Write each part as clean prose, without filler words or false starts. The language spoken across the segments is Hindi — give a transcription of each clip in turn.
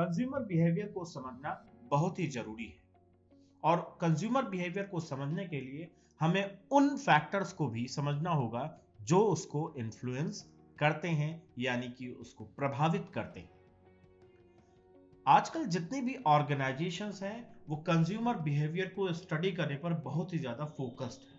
कंज्यूमर बिहेवियर को समझना बहुत ही जरूरी है और कंज्यूमर बिहेवियर को समझने के लिए हमें उन फैक्टर्स को भी समझना होगा जो उसको इन्फ्लुएंस करते हैं यानी कि उसको प्रभावित करते हैं। आजकल जितनी भी ऑर्गेनाइजेशंस हैं वो कंज्यूमर बिहेवियर को स्टडी करने पर बहुत ही ज्यादा फोकस्ड है।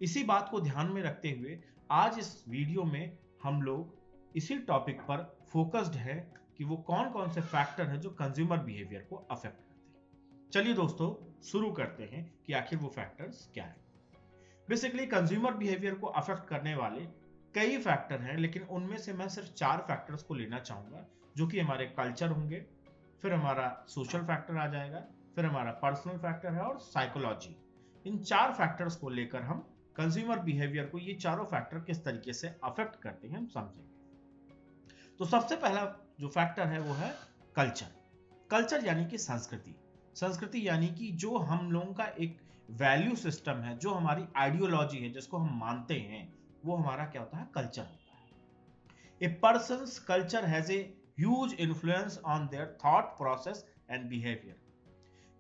इसी बात को ध्यान में रखते हुए आज इस वीडियो में हम लोग इसी टॉपिक पर फोकस्ड है कि वो कौन कौन से फैक्टर हैं जो कंज्यूमर बिहेवियर को अफेक्ट करते हैं। चलिए दोस्तों शुरू करते हैं कि आखिर वो फैक्टर्स क्या है। बेसिकली कंज्यूमर बिहेवियर को अफेक्ट करने वाले कई फैक्टर हैं, लेकिन उनमें से मैं सिर्फ 4 फैक्टर्स को लेना चाहूंगा, जो कि हमारे कल्चर होंगे, फिर हमारा सोशल फैक्टर आ जाएगा, फिर हमारा पर्सनल फैक्टर है और साइकोलॉजी। इन 4 फैक्टर्स को लेकर हम कंज्यूमर बिहेवियर को, ये चारों फैक्टर किस तरीके से अफेक्ट करते हैं हम समझेंगे। तो सबसे पहला जो फैक्टर है वो है कल्चर। कल्चर यानी कि संस्कृति। संस्कृति यानी कि जो हम लोगों का एक वैल्यू सिस्टम है, जो हमारी आइडियोलॉजी है, जिसको हम मानते हैं, वो हमारा क्या होता है, कल्चर होता है। A person's culture has a huge influence on their thought process and behaviour.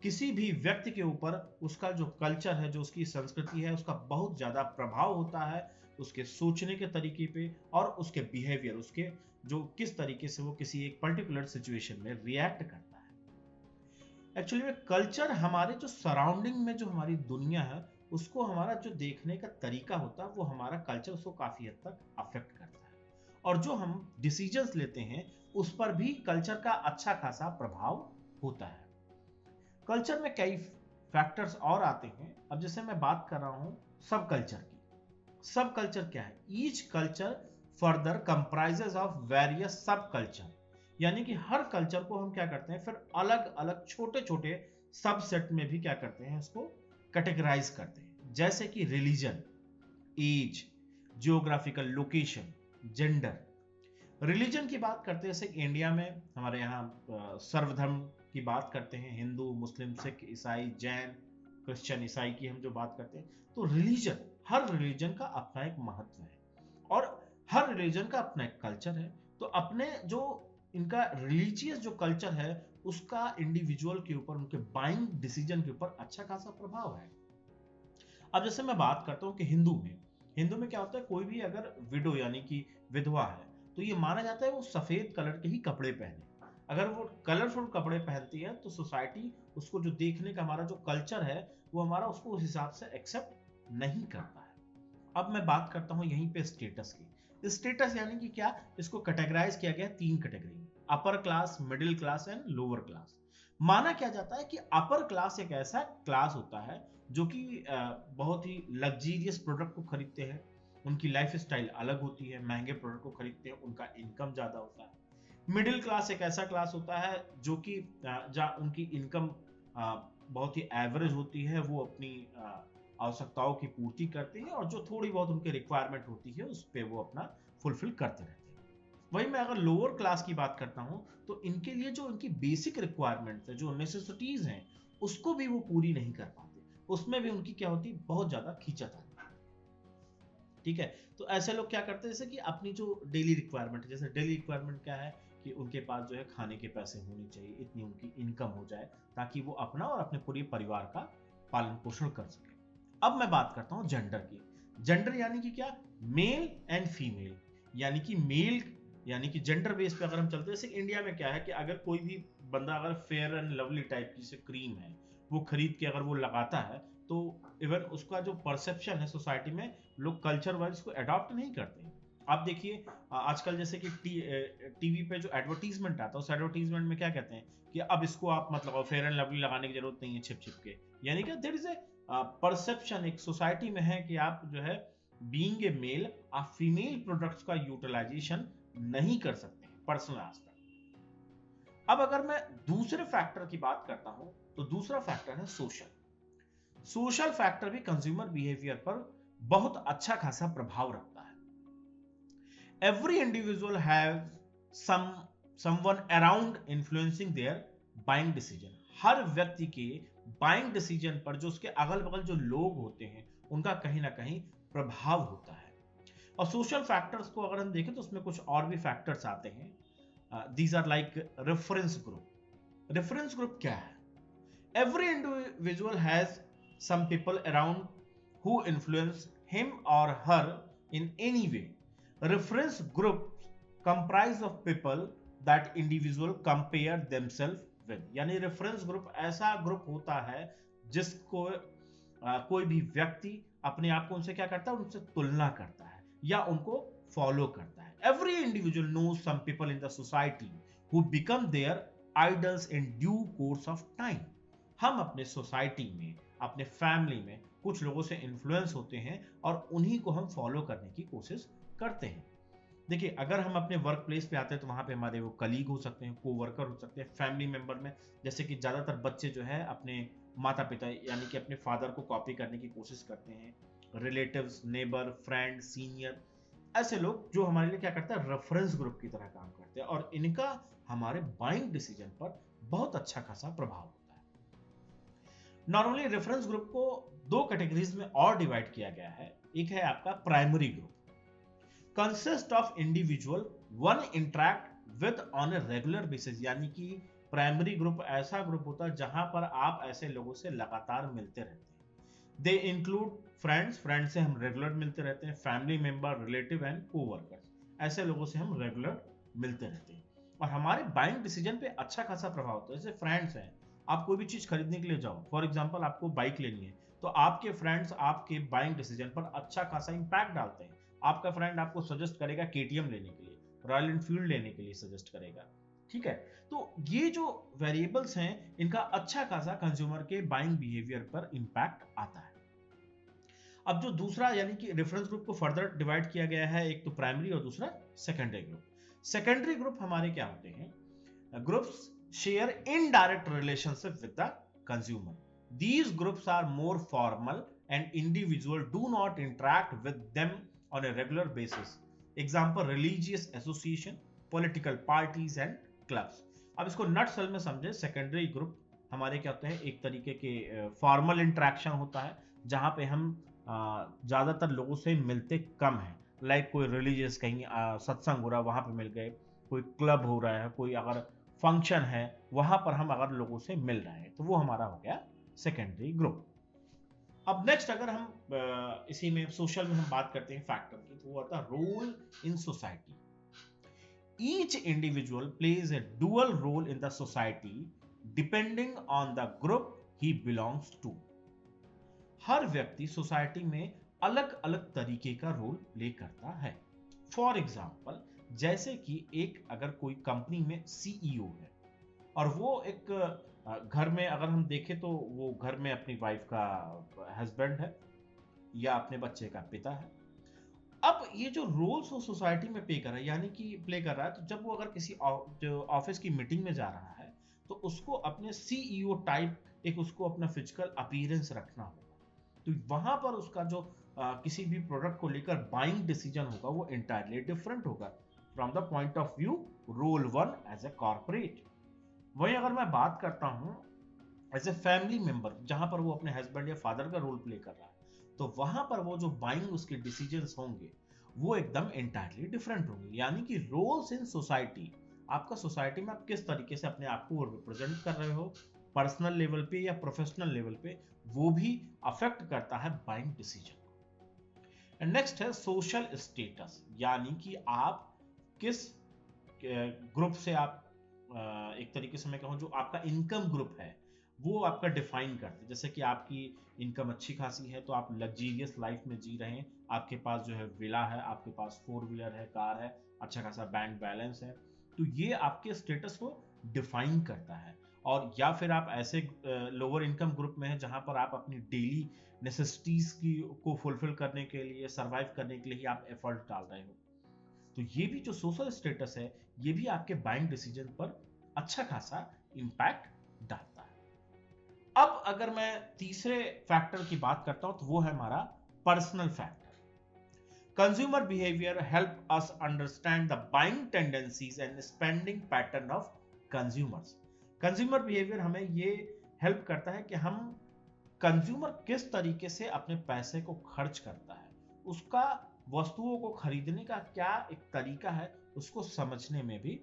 किसी भी व्यक्ति के ऊपर उसका जो कल्चर है, जो उसकी संस्कृति है, उसका बहुत ज्यादा प्रभाव होता है उसके सोचने के तरीके पे और उसके बिहेवियर, उसके जो किस तरीके से वो किसी एक पर्टिकुलर सिचुएशन में रिएक्ट करता है। एक्चुअली में कल्चर हमारे जो सराउंडिंग में जो हमारी दुनिया है उसको, हमारा जो देखने का तरीका होता है, वो हमारा कल्चर उसको काफी हद तक अफेक्ट करता है। और जो हम डिसीजंस लेते हैं उस पर भी कल्चर का अच्छा खासा प्रभाव होता है। कल्चर में कई फैक्टर्स और आते हैं। अब जैसे मैं बात कर रहा हूं सब कल्चर की। सब कल्चर क्या है? Each culture further comprises of various सब कल्चर, यानी कि हर कल्चर को हम क्या करते हैं, फिर अलग अलग छोटे छोटे सबसेट में भी क्या करते हैं, उसको कैटेगराइज करते हैं। जैसे कि religion, age, geographical location, gender. Religion की बात करते हैं, जैसे इंडिया में हमारे यहाँ सर्वधर्म की बात करते हैं, हिंदू, मुस्लिम, सिख, ईसाई, जैन, क्रिश्चियन, ईसाई की हम जो बात करते हैं, तो रिलीजन, हर रिलीजन का अपना एक महत्व है और हर रिलीजन का अपना एक कल्चर है। तो अपने जो इनका रिलीजियस जो कल्चर है उसका इंडिविजुअल के ऊपर, उनके बाइंग डिसीजन के ऊपर अच्छा खासा प्रभाव है। अब जैसे मैं बात करता हूं कि हिंदू में क्या होता है, कोई भी अगर विडो यानी कि विधवा है तो ये माना जाता है वो सफेद कलर के ही कपड़े पहने। अगर वो कलरफुल कपड़े पहनती है तो सोसाइटी उसको, जो देखने का हमारा जो कल्चर है वो हमारा, उसको उस हिसाब से एक्सेप्ट नहीं करता है। अब मैं बात करता हूं यहीं पे स्टेटस की। स्टेटस यानी कि क्या, इसको कैटेगराइज किया गया 3 कैटेगरी में, upper class, middle class and lower class. माना क्या जाता है कि अपर क्लास एक ऐसा क्लास होता है जो कि बहुत ही लग्जीरियस प्रोडक्ट को खरीदते हैं, उनकी लाइफ स्टाइल अलग होती है, महंगे प्रोडक्ट को खरीदते हैं, उनका इनकम ज्यादा होता है। मिडिल क्लास एक ऐसा क्लास होता है जो कि जहाँ उनकी इनकम बहुत ही एवरेज होती है, वो अपनी आवश्यकताओं की पूर्ति करते हैं और जो थोड़ी बहुत उनकी रिक्वायरमेंट होती है उस पर वो अपना फुलफिल करते रहते हैं। वहीं मैं अगर लोअर क्लास की बात करता हूं तो इनके लिए जो उनकी बेसिक रिक्वायरमेंट्स है, जो नेसेसिटीज हैं, उसको भी वो पूरी नहीं कर पाते, उसमें भी उनकी क्या होती है, बहुत ज्यादा खींचत आती है। ठीक है, तो ऐसे लोग क्या करते हैं, जैसे कि अपनी जो डेली रिक्वायरमेंट है, जैसे डेली रिक्वायरमेंट क्या है कि उनके पास जो है खाने के पैसे होने चाहिए, इतनी उनकी इनकम हो जाए ताकि वो अपना और अपने पूरे परिवार का पालन पोषण कर सके। अब मैं बात करता हूं जेंडर की। जेंडर यानी कि क्या, मेल एंड फीमेल, यानी कि मेल यानी कि जेंडर बेस पे अगर हम चलते हैं, जैसे इंडिया में क्या है कि अगर कोई भी बंदा अगर फेयर एंड लवली टाइप की जैसे क्रीम है वो खरीद के अगर वो लगाता है तो इवन उसका जो परसेप्शन है सोसाइटी में, लोग कल्चर वाइज उसको अडॉप्ट नहीं करते। आप देखिए आजकल जैसे कि टीवी पे जो एडवर्टीजमेंट आता है, उस एडवर्टीजमेंट में क्या कहते हैं कि अब इसको आप मतलब फेयर एंड लवली लगाने की जरूरत नहीं है छिप छिप के, यानी कि देयर इज ए परसेप्शन एक सोसाइटी में है कि आप जो है बीइंग ए मेल, आप फीमेल प्रोडक्ट्स का यूटिलाइजेशन नहीं कर सकते हैं पर्सनल एस्पेक्ट। अब अगर मैं दूसरे फैक्टर की बात करता हूं तो दूसरा फैक्टर है सोशल। सोशल फैक्टर भी कंज्यूमर बिहेवियर पर बहुत अच्छा खासा प्रभाव रखता है। Every individual have someone around influencing their buying decision. हर व्यक्ति के बाइंग डिसीजन पर जो उसके अगल बगल जो लोग होते हैं उनका कहीं ना कहीं प्रभाव होता है। और सोशल फैक्टर्स को अगर हम देखें तो उसमें कुछ और भी फैक्टर्स आते हैं, these are like reference group. Reference group क्या है? Every individual has some people around who influence him or her in any way. Reference groups comprise of people that individual compare themselves with. यानी रेफरेंस ग्रुप ऐसा ग्रुप होता है जिसको कोई भी व्यक्ति अपने आप को उनसे क्या करता है, उनसे तुलना करता है या उनको फॉलो करता है। Every individual knows some people in the society who become their idols in due course of time. हम अपने सोसाइटी में, अपने फैमिली में कुछ लोगों से इन्फ्लुएंस होते हैं और उन्हीं को हम फॉलो करने की कोशिश करते हैं। देखिए, अगर हम अपने वर्क प्लेस पे आते हैं तो वहां पे हमारे वो कलीग हो सकते हैं, कोवर्कर हो सकते हैं, फैमिली मेंबर में जैसे कि ज्यादातर बच्चे जो है अपने माता पिता यानी कि अपने फादर को कॉपी करने की कोशिश करते हैं। रिलेटिव्स, नेबर, फ्रेंड, सीनियर, ऐसे लोग जो हमारे लिए क्या करते हैं, रेफरेंस ग्रुप की तरह काम करते हैं और इनका हमारे बाइंग डिसीजन पर बहुत अच्छा खासा प्रभाव होता है। नॉर्मली रेफरेंस ग्रुप को दो कैटेगरीज में और डिवाइड किया गया है। एक है आपका primary group, consist of individual one interact with on a regular basis. यानी कि प्राइमरी ग्रुप ऐसा ग्रुप होता है जहां पर आप ऐसे लोगों से लगातार मिलते रहते हैं। दे इंक्लूड फ्रेंड्स, फ्रेंड से हम रेगुलर मिलते रहते हैं, family member, relative and coworkers, ऐसे लोगों से हम रेगुलर मिलते रहते हैं और हमारे बाइंग डिसीजन पे अच्छा खासा प्रभाव होता है। जैसे फ्रेंड्स हैं, आप कोई भी चीज खरीदने के लिए जाओ, फॉर एग्जांपल आपको बाइक लेनी है, तो आपके फ्रेंड्स आपके बाइंग डिसीजन पर अच्छा खासा इंपैक्ट डालते हैं। आपका फ्रेंड आपको सजेस्ट करेगा केटीएम लेने के लिए, रॉयल एनफील्ड लेने के लिए सजेस्ट करेगा, ठीक है। तो ये जो वेरिएबल्स हैं, इनका अच्छा खासा कंज्यूमर के बाइंग बिहेवियर पर इंपैक्ट आता है। अब जो दूसरा यानी कि रेफरेंस ग्रुप को फर्दर डिवाइड किया गया है, एक तो प्राइमरी और दूसरा सेकेंडरी ग्रुप। सेकेंडरी ग्रुप हमारे क्या होते हैं? Groups share indirect relationship with the consumer. These groups are more formal and individuals do not interact with them on a regular basis. Example, religious association, political parties and clubs. अब इसको नटशेल में समझे। सेकेंडरी ग्रुप हमारे क्या होते हैं, एक तरीके के फॉर्मल इंटरेक्शन होता है जहां पे हम ज्यादातर लोगों से मिलते कम है। लाइक कोई रिलीजियस कहीं सत्संग हो रहा है वहां पे मिल गए, कोई क्लब हो रहा है, कोई अगर फंक्शन है वहां पर हम अगर लोगों से मिल रहे हैं तो वो हमारा हो गया सेकेंडरी ग्रुप। अब नेक्स्ट अगर हम इसी में सोशल में हम बात करते हैं फैक्टर की, तो वो आता है role in society. Each individual plays a dual role in the society depending on the group he belongs to. हर व्यक्ति सोसाइटी में अलग अलग तरीके का रोल प्ले करता है। फॉर एग्जाम्पल, जैसे कि एक अगर कोई कंपनी में सीईओ है और वो एक घर में अगर हम देखें तो वो घर में अपनी वाइफ का हस्बैंड है या अपने बच्चे का पिता है। अब ये जो रोल्स वो सोसाइटी में पे कर रहा है यानी कि प्ले कर रहा है, तो जब वो अगर किसी ऑफिस की मीटिंग में जा रहा है तो उसको अपने सीईओ टाइप एक उसको अपना फिजिकल अपीयरेंस रखना होगा। तो वहां पर उसका जो किसी भी प्रोडक्ट को लेकर बाइंग डिसीजन होगा वो इंटायरली डिफरेंट होगा from the point of view role one as a corporate. वहीं अगर मैं बात करता हूं एज ए फैमिली मेंबर, जहां पर वो अपने हस्बैंड या फादर का रोल प्ले कर रहा है, तो वहां पर वो जो बाइंग उसके डिसीजंस होंगे वो एकदम इंटायरली डिफरेंट होंगे। यानी कि रोल्स इन सोसाइटी, आपका सोसाइटी में आप किस तरीके से अपने आप को रिप्रेजेंट कर रहे हो पर्सनल लेवल पे या प्रोफेशनल लेवल पे, वो भी अफेक्ट करता है बाइंग डिसीजन को। एंड नेक्स्ट है सोशल स्टेटस, यानी कि आप किस ग्रुप से आप एक तरीके से मैं कहूँ जो आपका इनकम ग्रुप है वो आपका डिफाइन करते हैं। जैसे कि आपकी इनकम अच्छी खासी है तो आप लग्जीरियस लाइफ में जी रहे हैं, आपके पास जो है विला है, आपके पास 4 व्हीलर है, कार है, अच्छा खासा बैंक बैलेंस है, तो ये आपके स्टेटस को डिफाइन करता है। और या फिर आप ऐसे लोअर इनकम ग्रुप में है जहां पर आप अपनी डेली नेसेसिटीज की को फुलफिल करने के लिए, सर्वाइव करने के लिए ही आप एफर्ट डाल रहे हो। तो ये भी जो सोशल स्टेटस है ये भी आपके बाइंग डिसीजन पर अच्छा खासा इंपैक्ट डालता है। अब अगर मैं तीसरे फैक्टर की बात करता हूं तो वो है हमारा personal factor. Consumer behaviour help us understand the buying tendencies and spending pattern of consumers. Consumer behaviour हमें ये हेल्प करता है कि हम कंज्यूमर किस तरीके से अपने पैसे को खर्च करता है, उसका वस्तुओं को खरीदने का क्या एक तरीका है, उसको समझने में भी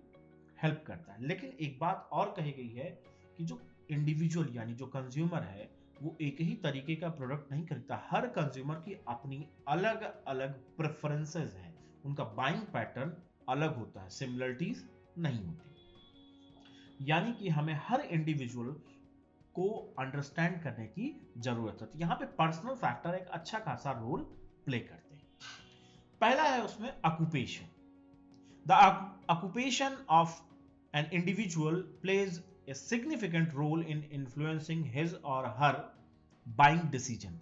हेल्प करता है। लेकिन एक बात और कही गई है कि जो इंडिविजुअल यानी जो कंज्यूमर है वो एक ही तरीके का प्रोडक्ट नहीं खरीदता। हर कंज्यूमर की अपनी अलग अलग प्रेफरेंसेस हैं, उनका बाइंग पैटर्न अलग होता है, सिमिलरिटीज नहीं होती। यानी कि हमें हर इंडिविजुअल को अंडरस्टैंड करने की जरूरत होती है। यहाँ पे पर्सनल फैक्टर एक अच्छा खासा रोल प्ले करते हैं। पहला है उसमें occupation. The occupation of an individual plays a significant role in influencing his or her buying decision.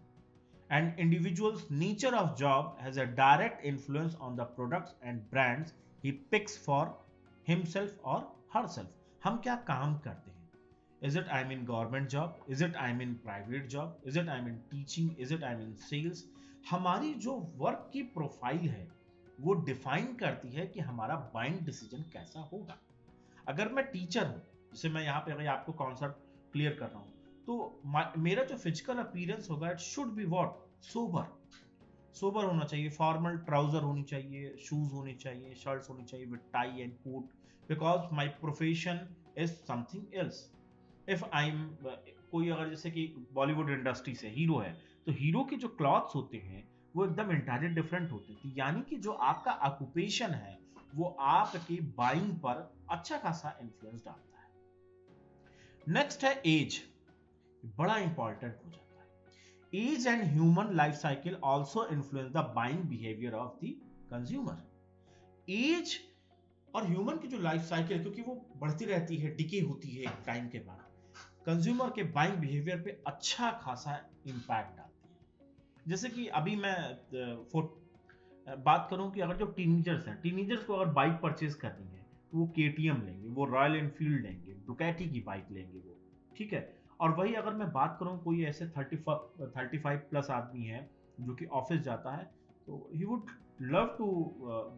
An individual's nature of job has a direct influence on the products and brands he picks for himself or herself. हम क्या काम करते हैं? Is it I'm in government job? Is it I'm in private job? Is it I'm in teaching? Is it I'm in sales? हमारी जो वर्क की प्रोफाइल है वो डिफाइन करती है कि हमारा बाइंग डिसीजन कैसा होगा। अगर मैं टीचर हूं, जैसे मैं यहाँ पे अगर आपको कॉन्सेप्ट क्लियर कर रहा हूं, तो मेरा जो फिजिकल अपीयरेंस होगा it should be what, sober होना चाहिए। फॉर्मल ट्राउजर होनी चाहिए, शूज होने चाहिए, शर्ट्स होनी चाहिए with tie and coat, because my profession is something else. If I am कोई अगर जैसे कि बॉलीवुड इंडस्ट्री से हीरो है, तो हीरो के जो क्लॉथ्स होते हैं वो एकदम इंटायरली डिफरेंट होते हैं। यानी कि जो आपका ऑक्यूपेशन है वो आपकी बाइंग पर अच्छा खासा इन्फ्लुएंस डालता है। नेक्स्ट है एज, बड़ा इंपॉर्टेंट हो जाता है। Age and human life cycle also influence the buying behaviour of the consumer. Age और ह्यूमन की जो लाइफ साइकिल, क्योंकि वो बढ़ती रहती है, डिके होती है टाइम के बाद, कंज्यूमर के बाइंग बिहेवियर पे अच्छा खासा इंपैक्ट डालती है। जैसे कि अभी मैं बात करूं कि अगर जो टीनेजर्स हैं, टीनेजर्स को अगर बाइक परचेज करनी है तो वो केटीएम लेंगे, वो रॉयल एनफील्ड लेंगे, डुकैटी की बाइक लेंगे वो, ठीक है। और वही अगर मैं बात करूं कोई ऐसे 35 प्लस आदमी है जो कि ऑफिस जाता है, तो he would love to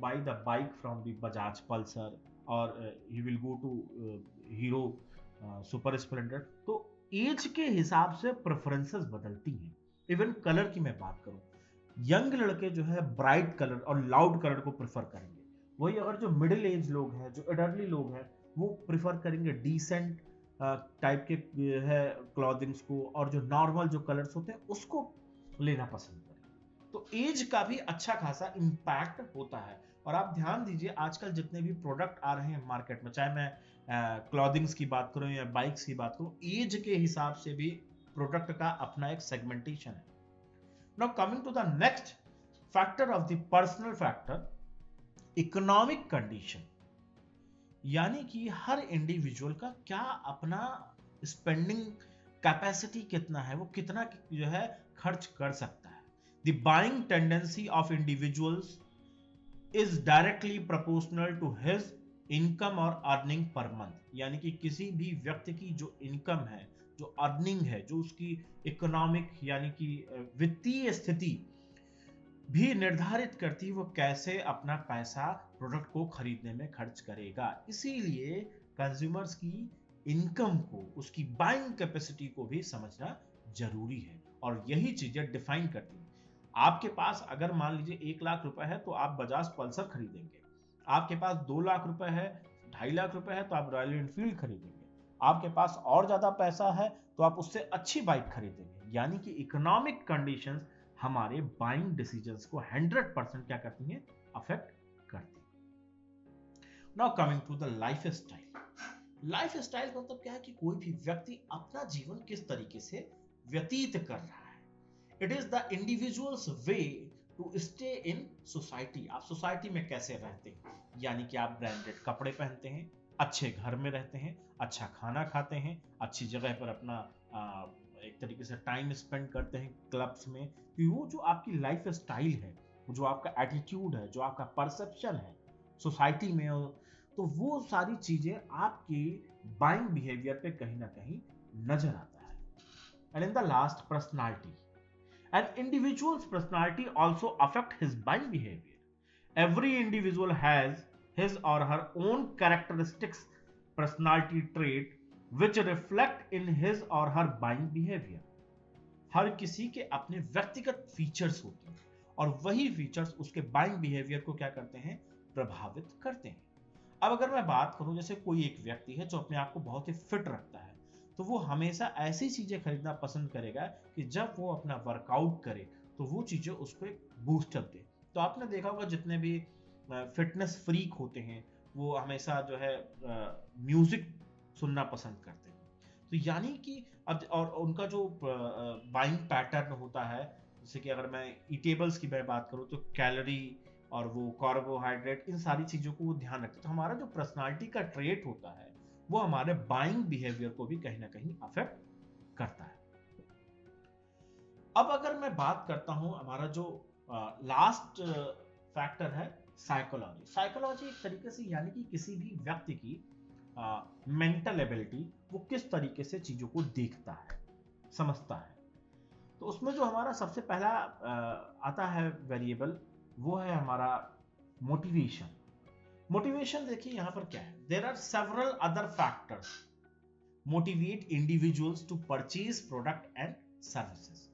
buy the bike from the Bajaj Pulsar, और he will go to Hero Super Splendor. तो एज के हिसाब से प्रेफरेंसेस बदलती हैं। इवन कलर की मैं बात करूं, यंग लड़के जो है ब्राइट कलर और लाउड कलर को प्रेफर करेंगे, वही अगर जो मिडिल एज लोग हैं, जो एडल्टली लोग हैं, वो प्रेफर करेंगे डिसेंट टाइप के है क्लॉथिंग्स को, और जो नॉर्मल जो कलर्स होते हैं उसको लेना पसंद करेंगे। तो एज का भी अच्छा खासा इंपैक्ट होता है। और आप ध्यान दीजिए आजकल जितने भी प्रोडक्ट आ रहे हैं मार्केट में, चाहे मैं क्लॉथिंग्स की बात करूं या बाइक्स की बात करूं, एज के हिसाब से भी प्रोडक्ट का अपना एक सेगमेंटेशन है। Now coming to the next factor of the personal factor, economic condition, यानी कि हर इंडिविजुअल का क्या अपना स्पेंडिंग कैपेसिटी कितना है, वो कितना जो है खर्च कर सकता है। The buying tendency of individuals is directly proportional to his income or earning per month, यानी कि किसी भी व्यक्ति की जो इनकम है, जो अर्निंग है, जो उसकी इकोनॉमिक यानी कि वित्तीय स्थिति भी निर्धारित करती है वो कैसे अपना पैसा प्रोडक्ट को खरीदने में खर्च करेगा। इसीलिए कंज्यूमर्स की इनकम को, उसकी बाइंग कैपेसिटी को भी समझना जरूरी है, और यही चीजें डिफाइन करती हैं। आपके पास अगर मान लीजिए 1 लाख रुपए है तो आप बजाज पल्सर खरीदेंगे, आपके पास 2 लाख रुपए है, 2.5 लाख रुपए है तो आप रॉयल एनफील्ड खरीदेंगे, आपके पास और ज्यादा पैसा है तो आप उससे अच्छी बाइक खरीदेंगे। यानी कि इकोनॉमिक कंडीशंस हमारे बाइंग डिसीजंस को 100% क्या करती हैं, अफेक्ट करती हैं। Now coming to the lifestyle. Lifestyle मतलब क्या है कि कोई भी व्यक्ति अपना जीवन किस तरीके से व्यतीत कर रहा है। It is the individual's way to stay in society. आप सोसाइटी में कैसे रहते हैं, यानी कि आप ब्रांडेड कपड़े पहनते हैं, अच्छे घर में रहते हैं, अच्छा खाना खाते हैं, अच्छी जगह पर अपना एक तरीके से टाइम स्पेंड करते हैं क्लब्स में। वो जो आपकी लाइफ स्टाइल है, जो आपका एटीट्यूड है, जो आपका परसेप्शन है सोसाइटी में, तो वो सारी चीजें आपकी बाइंग बिहेवियर पे कहीं ना कहीं नजर आता है। And in the last, personality. An individual's personality also affect his buying behavior. Every individual has his or her own characteristics, personality trait which reflect in his or her buying behavior. हर किसी के अपने व्यक्तिगत फीचर्स होते हैं और वही फीचर्स उसके बाइंग बिहेवियर को क्या करते हैं, प्रभावित करते हैं। अब अगर मैं बात करूं, जैसे कोई एक व्यक्ति है जो अपने आप को बहुत ही फिट रखता है, तो वो हमेशा ऐसी चीजें खरीदना पसंद करेगा कि जब वो अपना वर्कआउट करे तो वो चीजें उसको एक बूस्टअप दे। तो आपने देखा होगा जितने भी फिटनेस फ्रीक होते हैं वो हमेशा जो है म्यूजिक सुनना पसंद करते हैं। तो यानी कि अब और उनका जो बाइंग पैटर्न होता है, जैसे कि अगर मैं ईटेबल्स की मैं बात करूं तो कैलोरी और वो कार्बोहाइड्रेट, इन सारी चीजों को वो ध्यान रखते हैं। तो हमारा जो पर्सनालिटी का ट्रेट होता है वो हमारे बाइंग बिहेवियर को भी कहीं ना कहीं अफेक्ट करता है। अब अगर मैं बात करता हूं, हमारा जो लास्ट फैक्टर है साइकोलॉजी। साइकोलॉजी एक तरीके से यानी कि किसी भी व्यक्ति की मेंटल एबिलिटी, वो किस तरीके से चीजों को देखता है, समझता है। तो उसमें जो हमारा सबसे पहला आता है वेरिएबल, वो है हमारा मोटिवेशन। मोटिवेशन देखिए यहां पर क्या है, there are several other factors motivate individuals to purchase product and services.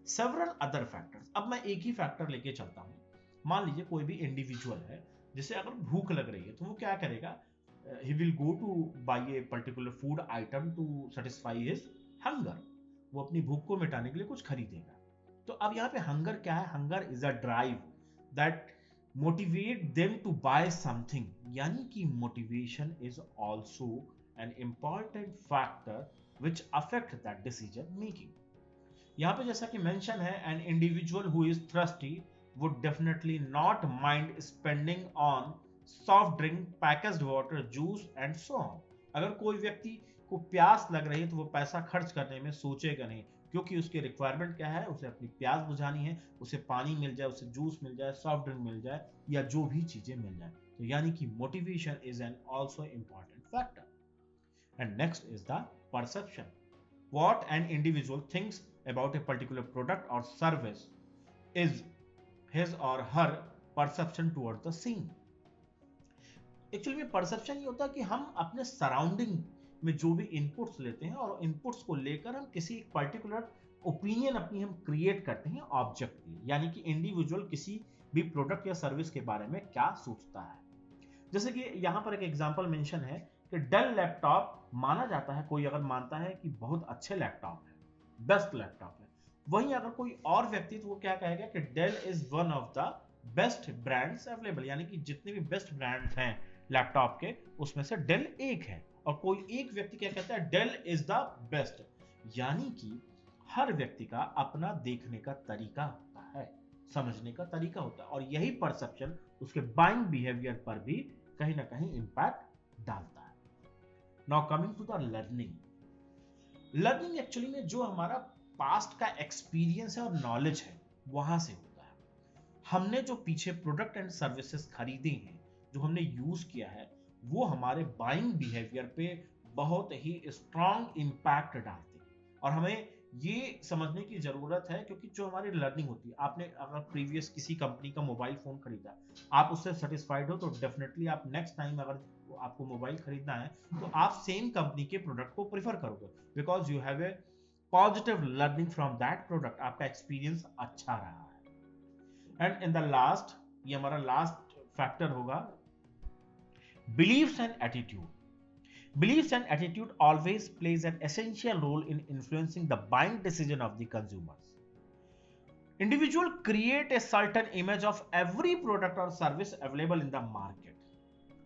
Several other factors, अब मैं एक ही फैक्टर लेके चलता हूं। मान लीजिए कोई भी इंडिविजुअल है, जिसे अगर भूख लग रही है तो वो क्या करेगा, he will go to buy a particular food item to satisfy his hunger। वो अपनी भूख को मिटाने के लिए कुछ खरीदेगा। तो अब यहाँ पे हंगर क्या है, hunger is a drive that motivate them to buy something, यानी कि motivation is also an important factor which affect that decision making. यहाँ पे जैसा कि मेंशन है, an individual who is thirsty would definitely not mind spending on soft drink, packaged water, juice and so on. अगर कोई व्यक्ति को प्यास लग रही है तो वो पैसा खर्च करने में सोचेगा नहीं, क्योंकि उसकी रिक्वायरमेंट क्या है, उसे अपनी प्यास बुझानी है, उसे पानी मिल जाए, उसे जूस मिल जाए, सॉफ्ट ड्रिंक मिल जाए या जो भी चीजें मिल जाए। तो यानी कि motivation is an also important factor. And next is the perception. What an individual thinks about a particular product or service is his or her perception towards the same। Actually में परसेप्शन ये होता है कि हम अपने सराउंडिंग में जो भी इनपुट्स लेते हैं और इनपुट्स को लेकर हम किसी एक पर्टिकुलर ओपिनियन अपनी हम क्रिएट करते हैं ऑब्जेक्ट की, यानी कि इंडिविजुअल किसी भी प्रोडक्ट या सर्विस के बारे में क्या सोचता है। जैसे कि यहाँ पर एक एग्जांपल मेंशन है कि डेल लैपटॉप माना जाता है, कोई अगर मानता है कि बहुत अच्छे लैपटॉप है, बेस्ट लैपटॉप है, वहीं अगर कोई और व्यक्ति तो वो क्या कहेगा कि Dell is one of the best brands available, यानी कि जितने भी बेस्ट ब्रांड्स हैं लैपटॉप के उसमें से डेल एक है। और कोई एक व्यक्ति क्या कहता है, डेल इज द बेस्ट। यानी कि हर व्यक्ति का अपना देखने का तरीका होता है, समझने का तरीका होता है, और यही परसेप्शन उसके बाइंग बिहेवियर पर भी कहीं ना कहीं इंपैक्ट डालता है। Now coming to the learning. Learning actually में जो हमारा पास्ट का एक्सपीरियंस है और नॉलेज है वहां से होता है। हमने जो पीछे प्रोडक्ट एंड सर्विसेज खरीदे हैं, जो हमने यूज किया है, वो हमारे बाइंग बिहेवियर पे बहुत ही स्ट्रॉन्ग इंपैक्ट डालते हैं। और हमें ये समझने की जरूरत है, क्योंकि जो हमारी लर्निंग होती है, आपने अगर प्रीवियस किसी कंपनी का मोबाइल फोन खरीदा, आप उससे सेटिस्फाइड हो, तो डेफिनेटली आप नेक्स्ट टाइम अगर आपको मोबाइल खरीदना है तो आप सेम कंपनी के प्रोडक्ट को प्रीफर करोगे, because you have a positive learning from that product, आपका एक्सपीरियंस अच्छा रहा है। एंड इन द लास्ट, ये हमारा लास्ट फैक्टर होगा, beliefs and attitude. Beliefs and attitude always plays an essential role in influencing the buying decision of the consumers. Individuals create a certain image of every product or service available in the market.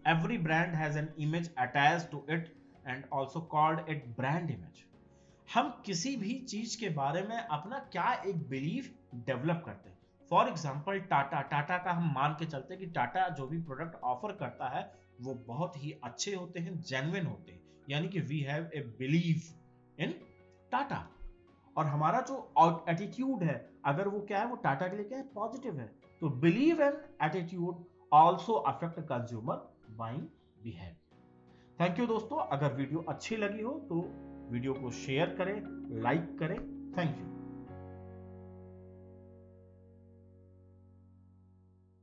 Every brand has an image attached to it and also called it brand image. हम किसी भी चीज के बारे में अपना क्या एक बिलीफ डेवलप करते हैं। फॉर एग्जाम्पल टाटा का हम मान के चलते हैं कि टाटा जो भी प्रोडक्ट ऑफर करता है वो बहुत ही अच्छे होते हैं, जेन्युइन होते हैं, यानी कि we have a believe in Tata. और हमारा जो एटीट्यूड है, अगर वो क्या है, वो टाटा के लिए क्या है, पॉजिटिव है। तो believe and attitude also affect consumer buying behaviour. Thank you दोस्तों, अगर वीडियो अच्छी लगी हो तो वीडियो को शेयर करें, लाइक करें। Thank you.